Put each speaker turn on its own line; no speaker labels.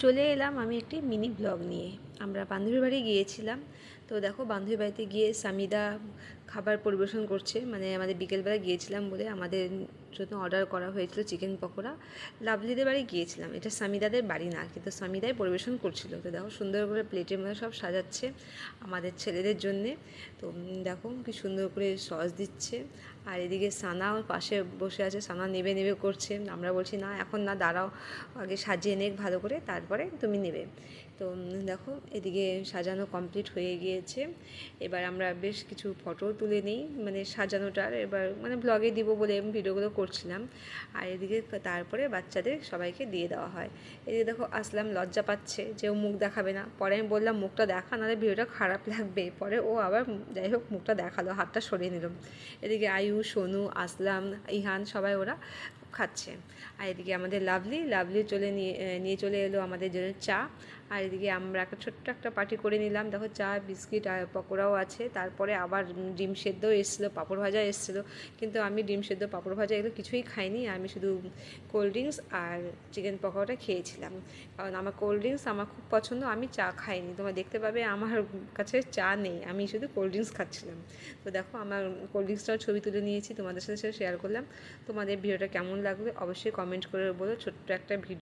চলে এলাম আমি একটি মিনি ব্লগ নিয়ে। আমরা বান্ধবীর বাড়ি গিয়েছিলাম। তো দেখো, বান্ধবীর বাড়িতে গিয়ে সামিদা খাবার পরিবেশন করছে। মানে আমাদের বিকেলবেলা গিয়েছিলাম বলে আমাদের জন্য অর্ডার করা হয়েছিল চিকেন পকোড়া। লাভলিদের বাড়ি গিয়েছিলাম, এটা সামিদাদের বাড়ি না, কিন্তু সামিদাই পরিবেশন করছিল। তো দেখো, সুন্দর করে প্লেটের মধ্যে সব সাজাচ্ছে আমাদের ছেলেদের জন্যে। তো দেখো কি সুন্দর করে সস দিচ্ছে। আর এদিকে সানা ওর পাশে বসে আছে, সানা নেবে নেবে করছে। আমরা বলছি না, এখন না, দাঁড়াও, আগে সাজিয়ে নেক ভালো করে, তারপরে তুমি নেবে। তো দেখো, এদিকে সাজানো কমপ্লিট হয়ে গিয়েছে। এবার আমরা বেশ কিছু ফটো তুলে নিই, মানে সাজানোটার। এবার মানে ব্লগে দিব বলে ভিডিওগুলো করছিলাম। আর এদিকে তারপরে বাচ্চাদের সবাইকে দিয়ে দেওয়া হয়। এদিকে দেখো, আসলাম লজ্জা পাচ্ছে যে ও মুখ দেখাবে না। পরে আমি বললাম মুখটা দেখা, নাহলে ভিডিওটা খারাপ লাগবে। পরে ও আবার যাই হোক মুখটা দেখালো, হাতটা সরিয়ে নিলাম। এদিকে আয়ু, সোনু, আসলাম, ইহান সবাই ওরা খাচ্ছে। আর এদিকে আমাদের লাভলি নিয়ে চলে এলো আমাদের জন্য চা। আর এদিকে আমরা একটা ছোট্ট একটা পার্টি করে নিলাম। দেখো, চা, বিস্কিট আর পকোড়াও আছে। তারপরে আবার ডিম সেদ্ধও এসেছিলো, পাঁপড় ভাজা এসেছিলো। কিন্তু আমি ডিম সেদ্ধ, পাঁপড় ভাজা এগুলো কিছুই খাইনি। আমি শুধু কোল্ড ড্রিঙ্কস আর চিকেন পকোড়াটা খেয়েছিলাম। কারণ আমার কোল্ড ড্রিঙ্কস আমার খুব পছন্দ, আমি চা খাইনি। তোমরা দেখতে পাবে আমার কাছে চা নেই, আমি শুধু কোল্ড ড্রিঙ্কস খাচ্ছিলাম। তো দেখো, আমার কোল্ড ড্রিঙ্কসটাও ছবি তুলে নিয়েছি, তোমাদের সাথে শেয়ার করলাম। তোমাদের ভিডিওটা কেমন লাগবে অবশ্যই কমেন্ট করে বলো। ছোট্ট একটা ভিডিও।